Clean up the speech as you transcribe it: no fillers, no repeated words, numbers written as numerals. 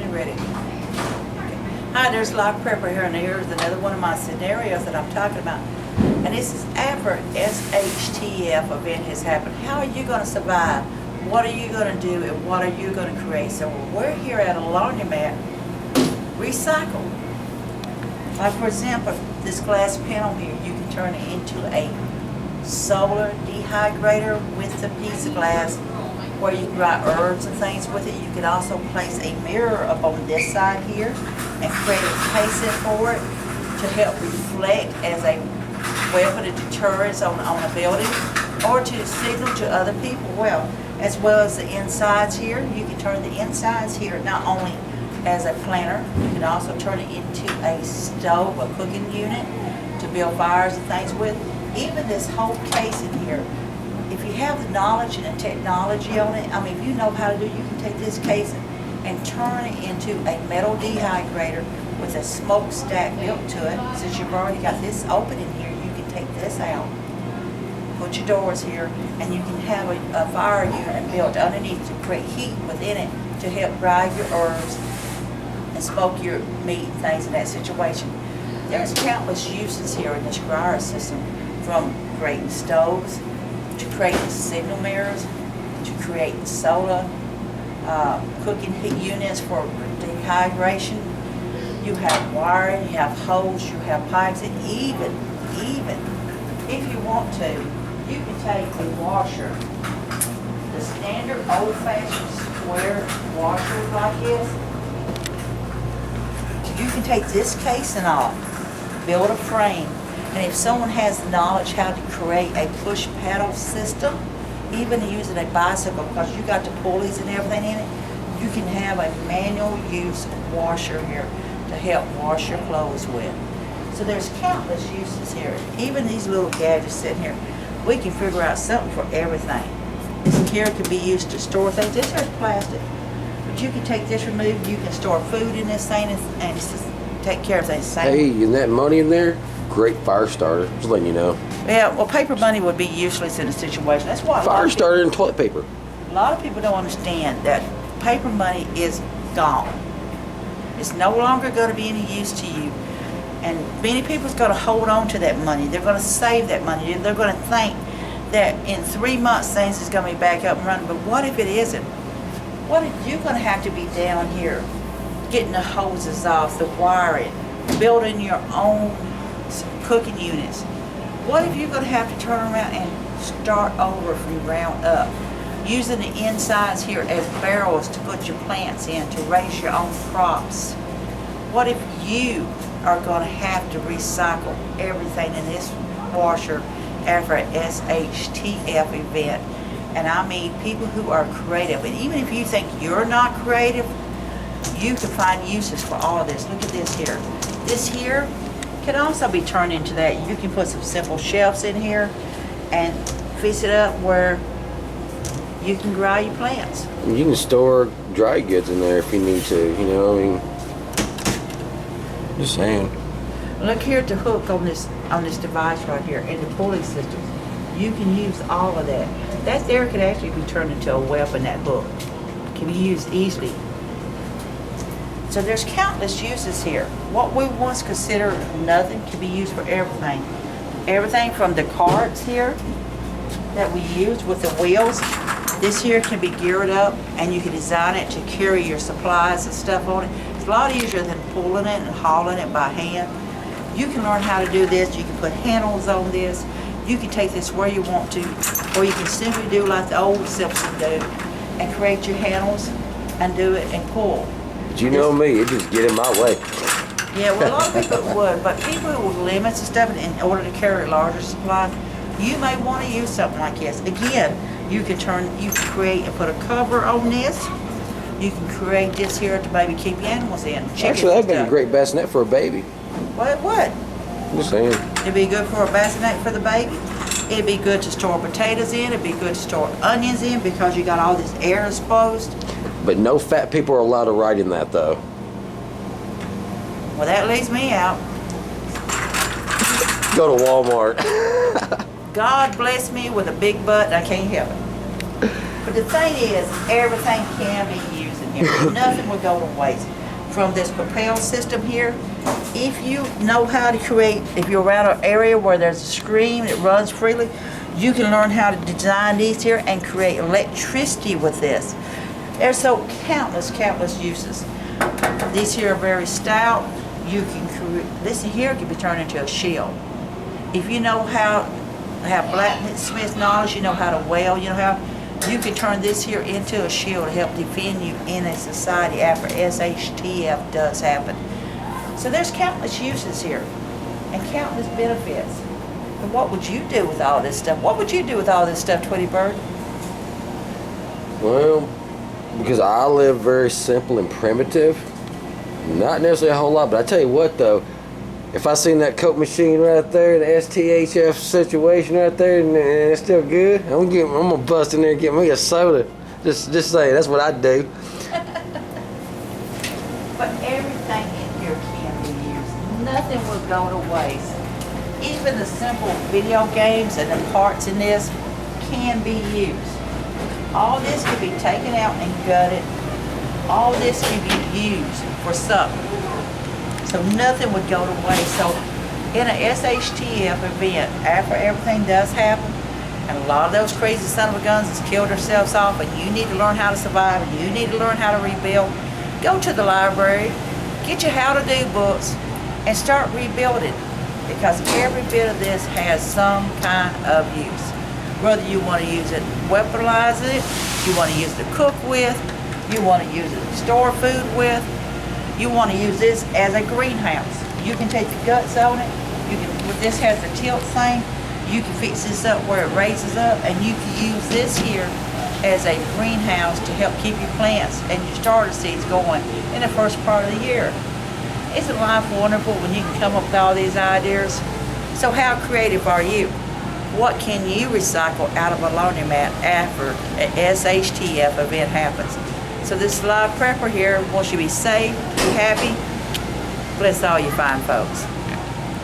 you ready? Okay. Hi, there's Lock Prepper here, and here's another one of my scenarios that I'm talking about. And this is after shtf event has happened. How are you going to survive? What are you going to do, and what are you going to create? So we're here at a laundromat. Recycle. Like for example, this glass panel here, you can turn it into a solar dehydrator with a piece of glass where you can dry herbs and things with it. You can also place a mirror up on this side here and create a casing for it to help reflect as a weapon of deterrence on a building, or to signal to other people. Well, as well as the insides here, you can turn the insides here not only as a planter, you can also turn it into a stove, a cooking unit to build fires and things with. Even this whole case in here, if you have the knowledge and the technology on it, I mean, if you know how to do it, you can take this casing and turn it into a metal dehydrator with a smokestack built to it. Since you've already got this open in here, you can take this out, put your doors here, and you can have a fire unit built underneath to create heat within it to help dry your herbs and smoke your meat and things in that situation. There's countless uses here in this dryer system, from creating stoves, to creating signal mirrors, to creating solar cooking heat units for dehydration. You have wiring, you have hose, you have pipes, and even if you want to, you can take a washer, the standard old-fashioned square washer like this. You can take this casing off, build a frame, and if someone has the knowledge how to create a push paddle system, even using a bicycle, because you got the pulleys and everything in it, you can have a manual use washer here to help wash your clothes with. So there's countless uses here. Even these little gadgets sitting here, we can figure out something for everything. This here can be used to store things. This here's plastic. But you can take this removed, you can store food in this thing and just take care of things. Hey, and that money in there, great fire starter, just letting you know. Yeah, well, paper money would be useless in a situation. That's why Fire starter and toilet paper. A lot of people don't understand that paper money is gone. It's no longer going to be any use to you. And many people's going to hold on to that money. They're going to save that money. They're going to think that in 3 months things is going to be back up and running. But what if it isn't? What if you're going to have to be down here getting the hoses off, the wiring, building your own cooking units? What if you're going to have to turn around and start over from ground up, using the insides here as barrels to put your plants in, to raise your own crops? What if you are going to have to recycle everything in this washer after an shtf event? And I mean people who are creative. And even if you think you're not creative, you can find uses for all of this. Look at this here. This here can also be turned into that. You can put some simple shelves in here and fix it up where you can grow your plants. You can store dry goods in there if you need to, you know, I mean, just saying. Look here at the hook on this device right here in the pulley system. You can use all of that. That there could actually be turned into a weapon, that hook. Can be used easily. So there's countless uses here. What we once considered nothing can be used for everything. Everything from the carts here that we use with the wheels. This here can be geared up and you can design it to carry your supplies and stuff on it. It's a lot easier than pulling it and hauling it by hand. You can learn how to do this. You can put handles on this. You can take this where you want to, or you can simply do like the old Simpson do and create your handles and do it and pull. But you know me, it just get in my way. Yeah, well, a lot of people would, but people with limits and stuff, in order to carry larger supplies, you may want to use something like this. Again, you can create and put a cover on this. You can create this here to maybe keep your animals in. Actually, that'd be a great bassinet for a baby. Well, it would. I'm just saying. It'd be good for a bassinet for the baby. It'd be good to store potatoes in. It'd be good to store onions in because you got all this air exposed. But no fat people are allowed to ride in that, though. Well, that leaves me out. Go to Walmart. God bless me with a big butt, and I can't help it. But the thing is, everything can be used in here. Nothing will go to waste. From this propel system here, if you know how to create, if you're around an area where there's a stream that runs freely, you can learn how to design these here and create electricity with this. There's so countless uses. These here are very stout. You can create, this here can be turned into a shield. If you know how to have blacksmith knowledge, you know how to weld, you know how, you can turn this here into a shield to help defend you in a society after shtf does happen. So there's countless uses here and countless benefits. And what would you do with all this stuff? What would you do with all this stuff, Tweety Bird? Well, because I live very simple and primitive, not necessarily a whole lot, but I tell you what though, if I seen that Coke machine right there, the shtf situation right there, and it's still good, I'm gonna bust in there and get me a soda. Just say that's what I do. But everything in here can be used. Nothing will go to waste. Even the simple video games and the parts in this can be used. All this can be taken out and gutted. All this can be used for something. So nothing would go to waste. So in an shtf event, after everything does happen, and a lot of those crazy son of a guns has killed themselves off, and you need to learn how to survive, and you need to learn how to rebuild, go to the library, get your how to do books, and start rebuilding. Because every bit of this has some kind of use. Whether you want to use it, weaponize it, you want to use it to cook with, you want to use it to store food with, you want to use this as a greenhouse. You can take the guts on it, you can, this has the tilt thing, you can fix this up where it raises up, and you can use this here as a greenhouse to help keep your plants and your starter seeds going in the first part of the year. Isn't life wonderful when you can come up with all these ideas? So how creative are you? What can you recycle out of a laundromat after an shtf event happens? So this live prepper here wants you to be safe, be happy. Bless all you fine folks.